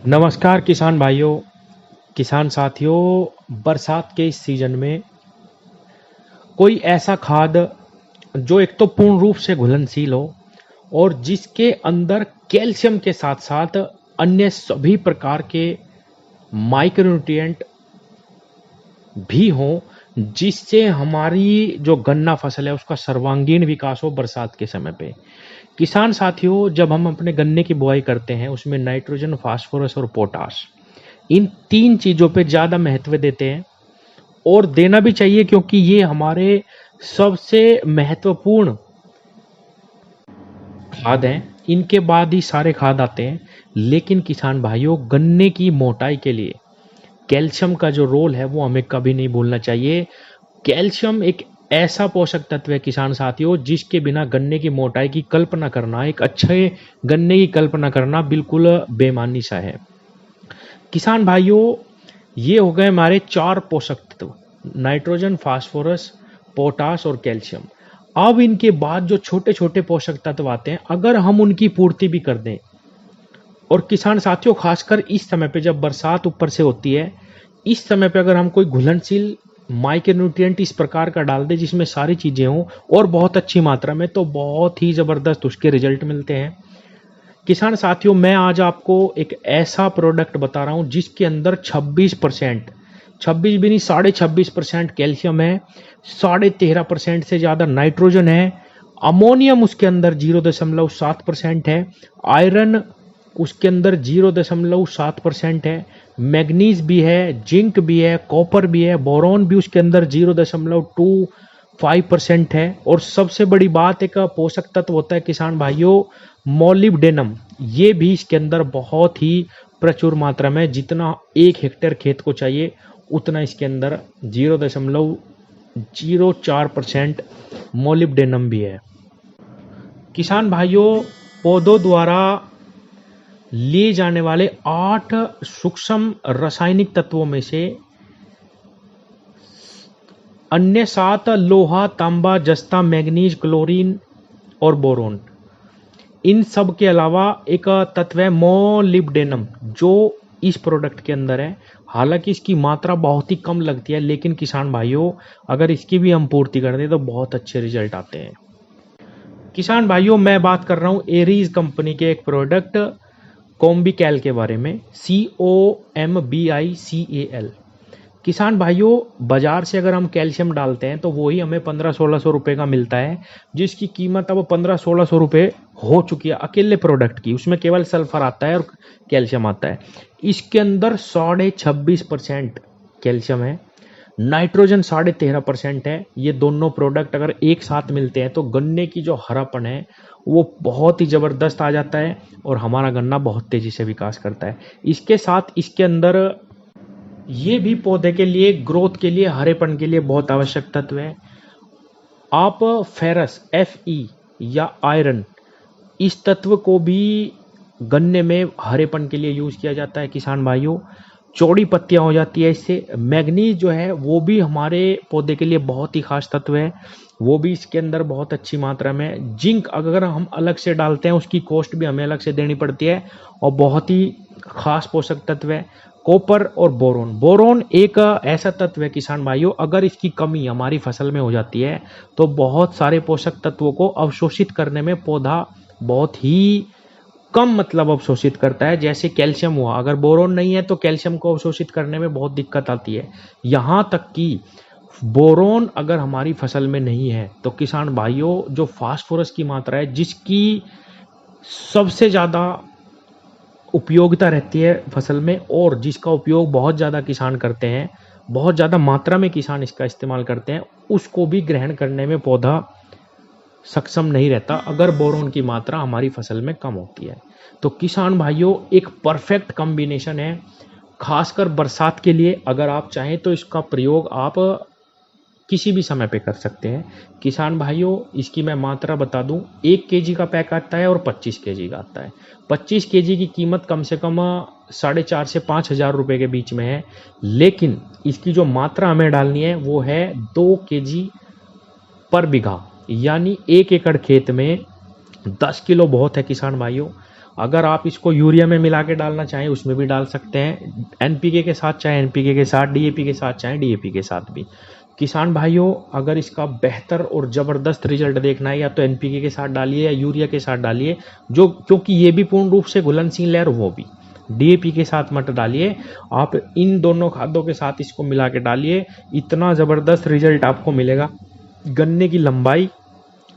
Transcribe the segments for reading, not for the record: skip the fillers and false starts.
नमस्कार किसान भाइयों, किसान साथियों। बरसात के इस सीजन में कोई ऐसा खाद जो एक तो पूर्ण रूप से घुलनशील हो और जिसके अंदर कैल्शियम के साथ साथ अन्य सभी प्रकार के माइक्रोन्यूट्रिएंट भी हों, जिससे हमारी जो गन्ना फसल है उसका सर्वांगीण विकास हो बरसात के समय पे। किसान साथियों, जब हम अपने गन्ने की बुआई करते हैं उसमें नाइट्रोजन, फास्फोरस और पोटाश, इन तीन चीजों पे ज्यादा महत्व देते हैं और देना भी चाहिए, क्योंकि ये हमारे सबसे महत्वपूर्ण खाद हैं। इनके बाद ही सारे खाद आते हैं। लेकिन किसान भाइयों, गन्ने की मोटाई के लिए कैल्शियम का जो रोल है वो हमें कभी नहीं भूलना चाहिए। कैल्शियम एक ऐसा पोषक तत्व है किसान साथियों, जिसके बिना गन्ने की मोटाई की कल्पना करना, एक अच्छे गन्ने की कल्पना करना बिल्कुल बेमानी सा है। किसान भाइयों, ये हो गए हमारे चार पोषक तत्व: नाइट्रोजन, फास्फोरस, पोटाश और कैल्शियम। अब इनके बाद जो छोटे छोटे पोषक तत्व आते हैं, अगर हम उनकी पूर्ति भी कर दें, और किसान साथियों खासकर इस समय पे जब बरसात ऊपर से होती है, इस समय पे अगर हम कोई घुलनशील माइक्रोन्यूट्रिएंट इस प्रकार का डाल दें जिसमें सारी चीजें हों और बहुत अच्छी मात्रा में, तो बहुत ही जबरदस्त उसके रिजल्ट मिलते हैं। किसान साथियों, मैं आज आपको एक ऐसा प्रोडक्ट बता रहा हूं जिसके अंदर 26%, 26 भी नहीं, 26.5% कैल्शियम है, 13.5% से ज्यादा नाइट्रोजन है, अमोनियम उसके अंदर 0.7% है, आयरन उसके अंदर 0.7% है, मैग्नीज भी है, जिंक भी है, कॉपर भी है, बोरॉन भी उसके अंदर 0.25% है। और सबसे बड़ी बात, एक पोषक तत्व होता है किसान भाइयों, मोलिब्डेनम। ये भी इसके अंदर बहुत ही प्रचुर मात्रा में, जितना 1 हेक्टेयर खेत को चाहिए उतना इसके अंदर 0.04% मोलिब्डेनम भी है। किसान भाइयों, पौधों द्वारा लिए जाने वाले 8 सूक्ष्म रासायनिक तत्वों में से अन्य 7 लोहा, तांबा, जस्ता, मैग्नीज, क्लोरीन और बोरोन, इन सब के अलावा एक तत्व है मोलिब्डेनम, जो इस प्रोडक्ट के अंदर है। हालांकि इसकी मात्रा बहुत ही कम लगती है, लेकिन किसान भाइयों अगर इसकी भी हम पूर्ति कर दें तो बहुत अच्छे रिजल्ट आते हैं। किसान भाइयों, मैं बात कर रहा हूं एरीज कंपनी के एक प्रोडक्ट कॉम्बिकैल के बारे में, COMBICAL। किसान भाइयों, बाजार से अगर हम कैल्शियम डालते हैं तो वही हमें 1500-1600 रुपए का मिलता है, जिसकी कीमत अब 1500-1600 रुपए हो चुकी है अकेले प्रोडक्ट की। उसमें केवल सल्फर आता है और कैल्शियम आता है। इसके अंदर 26.5% कैल्शियम है, नाइट्रोजन 13.5% है। ये दोनों प्रोडक्ट अगर एक साथ मिलते हैं तो गन्ने की जो हरापन है वो बहुत ही जबरदस्त आ जाता है और हमारा गन्ना बहुत तेजी से विकास करता है। इसके साथ इसके अंदर ये भी पौधे के लिए, ग्रोथ के लिए, हरेपन के लिए बहुत आवश्यक तत्व है। आप फेरस, Fe या आयरन, इस तत्व को भी गन्ने में हरेपन के लिए यूज किया जाता है किसान भाइयों। चौड़ी पत्तियां हो जाती है इससे। मैग्नीज जो है वो भी हमारे पौधे के लिए बहुत ही खास तत्व है, वो भी इसके अंदर बहुत अच्छी मात्रा में। जिंक अगर हम अलग से डालते हैं उसकी कॉस्ट भी हमें अलग से देनी पड़ती है और बहुत ही खास पोषक तत्व है। कॉपर और बोरोन, बोरोन एक ऐसा तत्व है किसान भाइयों, अगर इसकी कमी हमारी फसल में हो जाती है तो बहुत सारे पोषक तत्वों को अवशोषित करने में पौधा बहुत ही कम अवशोषित करता है। जैसे कैल्शियम हुआ, अगर बोरोन नहीं है तो कैल्शियम को अवशोषित करने में बहुत दिक्कत आती है। यहां तक कि बोरोन अगर हमारी फसल में नहीं है तो किसान भाइयों, जो फास्फोरस की मात्रा है जिसकी सबसे ज्यादा उपयोगिता रहती है फसल में और जिसका उपयोग बहुत ज़्यादा किसान करते हैं, बहुत ज़्यादा मात्रा में किसान इसका इस्तेमाल करते हैं, उसको भी ग्रहण करने में पौधा सक्षम नहीं रहता अगर बोरोन की मात्रा हमारी फसल में कम होती है। तो किसान भाइयों, एक परफेक्ट कॉम्बिनेशन है खासकर बरसात के लिए। अगर आप चाहें तो इसका प्रयोग आप किसी भी समय पे कर सकते हैं। किसान भाइयों, इसकी मैं मात्रा बता दूं, 1 केजी का पैक आता है और 25 केजी का आता है। 25 केजी की कीमत कम से कम 4,500 से 5,000 रुपए के बीच में है, लेकिन इसकी जो मात्रा हमें डालनी है वो है 2 केजी पर बीघा, यानी 1 एकड़ खेत में 10 किलो बहुत है किसान भाइयों। अगर आप इसको यूरिया में मिला के डालना चाहें उसमें भी डाल सकते हैं, एनपीके के साथ चाहे एनपीके के साथ, डीएपी के साथ चाहे डीएपी के साथ भी। किसान भाइयों, अगर इसका बेहतर और ज़बरदस्त रिजल्ट देखना है या तो एनपीके के साथ डालिए या यूरिया के साथ डालिए, जो क्योंकि ये भी पूर्ण रूप से घुलनशील है और वो भी। डीएपी के साथ मत डालिए, आप इन दोनों खादों के साथ इसको मिला के डालिए, इतना ज़बरदस्त रिजल्ट आपको मिलेगा। गन्ने की लंबाई,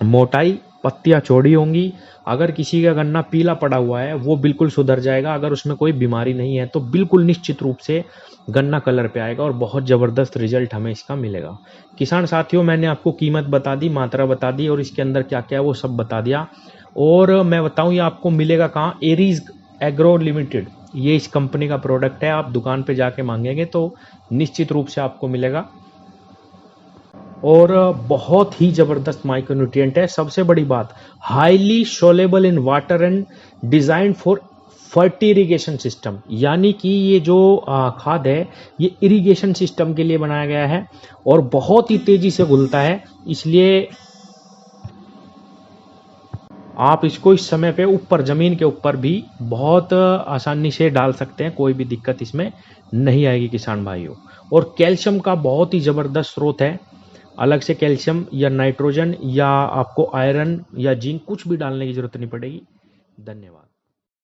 मोटाई, पत्तियां चौड़ी होंगी। अगर किसी का गन्ना पीला पड़ा हुआ है वो बिल्कुल सुधर जाएगा, अगर उसमें कोई बीमारी नहीं है तो बिल्कुल निश्चित रूप से गन्ना कलर पे आएगा और बहुत ज़बरदस्त रिजल्ट हमें इसका मिलेगा। किसान साथियों, मैंने आपको कीमत बता दी, मात्रा बता दी और इसके अंदर क्या क्या है वो सब बता दिया। और मैं बताऊं ये आपको मिलेगा कहाँ, एरीज एग्रो लिमिटेड, ये इस कंपनी का प्रोडक्ट है। आप दुकान पे जाके मांगेंगे तो निश्चित रूप से आपको मिलेगा और बहुत ही ज़बरदस्त माइक्रोन्यूट्रिएंट है। सबसे बड़ी बात, highly soluble in water and design for forty irrigation system, यानी कि ये जो खाद है ये इरीगेशन सिस्टम के लिए बनाया गया है और बहुत ही तेज़ी से घुलता है, इसलिए आप इसको इस समय पे ऊपर ज़मीन के ऊपर भी बहुत आसानी से डाल सकते हैं, कोई भी दिक्कत इसमें नहीं आएगी किसान भाइयों। और कैल्शियम का बहुत ही ज़बरदस्त स्रोत है, अलग से कैल्शियम या नाइट्रोजन या आपको आयरन या जिंक कुछ भी डालने की ज़रूरत नहीं पड़ेगी। धन्यवाद।